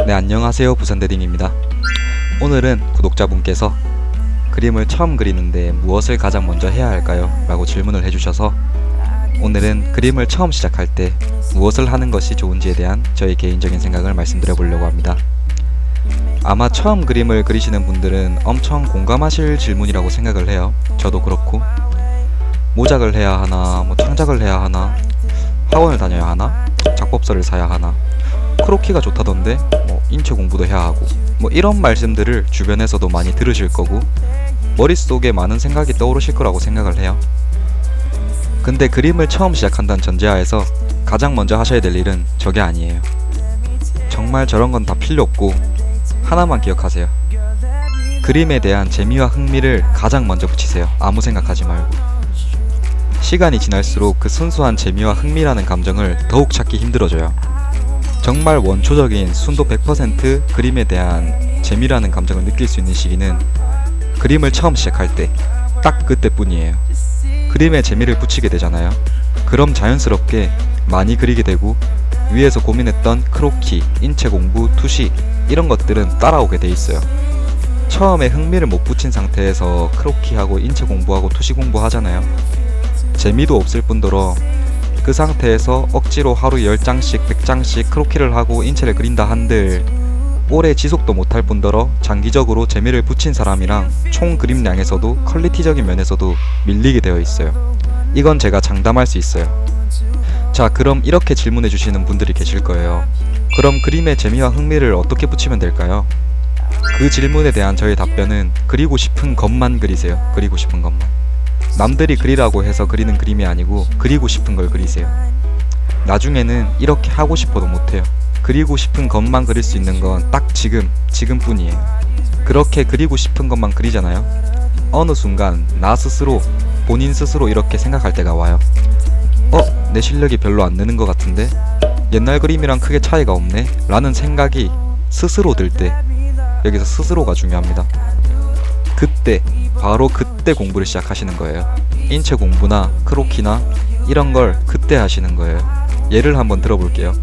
네, 안녕하세요. 부산대딩입니다. 오늘은 구독자분께서 그림을 처음 그리는데 무엇을 가장 먼저 해야 할까요? 라고 질문을 해주셔서 오늘은 그림을 처음 시작할 때 무엇을 하는 것이 좋은지에 대한 저의 개인적인 생각을 말씀드려 보려고 합니다. 아마 처음 그림을 그리시는 분들은 엄청 공감하실 질문이라고 생각을 해요. 저도 그렇고 모작을 해야 하나, 창작을 해야 하나, 학원을 다녀야 하나, 작법서를 사야 하나, 크로키가 좋다던데 인체 공부도 해야 하고 이런 말씀들을 주변에서도 많이 들으실 거고 머릿속에 많은 생각이 떠오르실 거라고 생각을 해요. 근데 그림을 처음 시작한다는 전제하에서 가장 먼저 하셔야 될 일은 저게 아니에요. 정말 저런 건 다 필요 없고 하나만 기억하세요. 그림에 대한 재미와 흥미를 가장 먼저 붙이세요. 아무 생각하지 말고. 시간이 지날수록 그 순수한 재미와 흥미라는 감정을 더욱 찾기 힘들어져요. 정말 원초적인 순도 100% 그림에 대한 재미라는 감정을 느낄 수 있는 시기는 그림을 처음 시작할 때 딱 그때뿐이에요. 그림에 재미를 붙이게 되잖아요. 그럼 자연스럽게 많이 그리게 되고 위에서 고민했던 크로키, 인체 공부, 투시 이런 것들은 따라오게 돼 있어요. 처음에 흥미를 못 붙인 상태에서 크로키하고 인체 공부하고 투시 공부하잖아요. 재미도 없을 뿐더러 그 상태에서 억지로 하루 10장씩 100장씩 크로키를 하고 인체를 그린다 한들 오래 지속도 못할 뿐더러 장기적으로 재미를 붙인 사람이랑 총 그림량에서도 퀄리티적인 면에서도 밀리게 되어 있어요. 이건 제가 장담할 수 있어요. 자, 그럼 이렇게 질문해 주시는 분들이 계실 거예요. 그럼 그림의 재미와 흥미를 어떻게 붙이면 될까요? 그 질문에 대한 저의 답변은 그리고 싶은 것만 그리세요. 그리고 싶은 것만. 남들이 그리라고 해서 그리는 그림이 아니고 그리고 싶은 걸 그리세요. 나중에는 이렇게 하고 싶어도 못해요. 그리고 싶은 것만 그릴 수 있는 건 딱 지금뿐이에요. 그렇게 그리고 싶은 것만 그리잖아요. 어느 순간 나 스스로, 본인 스스로 이렇게 생각할 때가 와요. 내 실력이 별로 안 느는 것 같은데? 옛날 그림이랑 크게 차이가 없네? 라는 생각이 스스로 들 때, 여기서 스스로가 중요합니다. 그때, 바로 그때 공부를 시작하시는 거예요. 인체 공부나 크로키나 이런 걸 그때 하시는 거예요. 예를 한번 들어볼게요.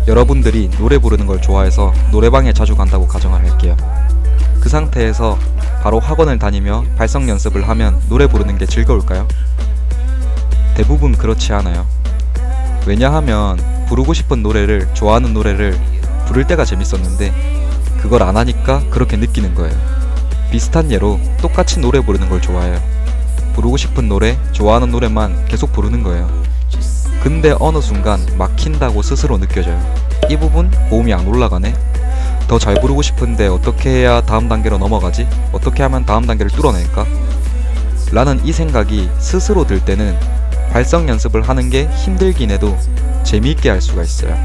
여러분들이 노래 부르는 걸 좋아해서 노래방에 자주 간다고 가정을 할게요. 그 상태에서 바로 학원을 다니며 발성 연습을 하면 노래 부르는 게 즐거울까요? 대부분 그렇지 않아요. 왜냐하면 부르고 싶은 노래를, 좋아하는 노래를 부를 때가 재밌었는데 그걸 안 하니까 그렇게 느끼는 거예요. 비슷한 예로 똑같이 노래 부르는 걸 좋아해요. 부르고 싶은 노래, 좋아하는 노래만 계속 부르는 거예요. 근데 어느 순간 막힌다고 스스로 느껴져요. 이 부분 고음이 안 올라가네? 더 잘 부르고 싶은데 어떻게 해야 다음 단계로 넘어가지? 어떻게 하면 다음 단계를 뚫어낼까? 라는 이 생각이 스스로 들 때는 발성 연습을 하는 게 힘들긴 해도 재미있게 할 수가 있어요.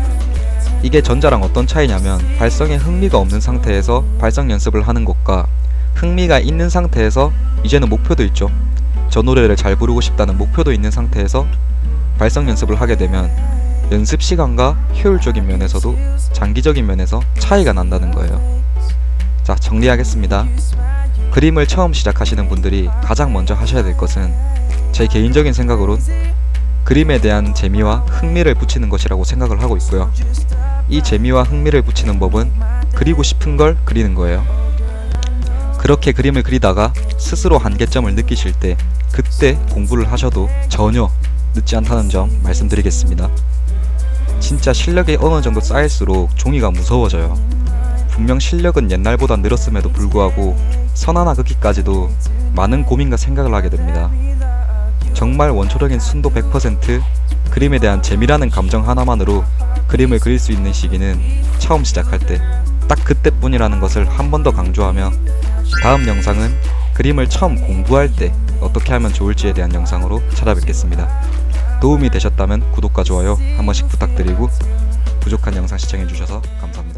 이게 전자랑 어떤 차이냐면 발성에 흥미가 없는 상태에서 발성 연습을 하는 것과 흥미가 있는 상태에서 이제는 목표도 있죠. 저 노래를 잘 부르고 싶다는 목표도 있는 상태에서 발성 연습을 하게 되면 연습 시간과 효율적인 면에서도 장기적인 면에서 차이가 난다는 거예요. 자, 정리하겠습니다. 그림을 처음 시작하시는 분들이 가장 먼저 하셔야 될 것은 제 개인적인 생각으론 그림에 대한 재미와 흥미를 붙이는 것이라고 생각을 하고 있고요. 이 재미와 흥미를 붙이는 법은 그리고 싶은 걸 그리는 거예요. 그렇게 그림을 그리다가 스스로 한계점을 느끼실 때 그때 공부를 하셔도 전혀 늦지 않다는 점 말씀드리겠습니다. 진짜 실력이 어느 정도 쌓일수록 종이가 무서워져요. 분명 실력은 옛날보다 늘었음에도 불구하고 선 하나 긋기까지도 많은 고민과 생각을 하게 됩니다. 정말 원초적인 순도 100% 그림에 대한 재미라는 감정 하나만으로 그림을 그릴 수 있는 시기는 처음 시작할 때 딱 그때뿐이라는 것을 한 번 더 강조하며 다음 영상은 그림을 처음 공부할 때 어떻게 하면 좋을지에 대한 영상으로 찾아뵙겠습니다. 도움이 되셨다면 구독과 좋아요 한 번씩 부탁드리고 부족한 영상 시청해주셔서 감사합니다.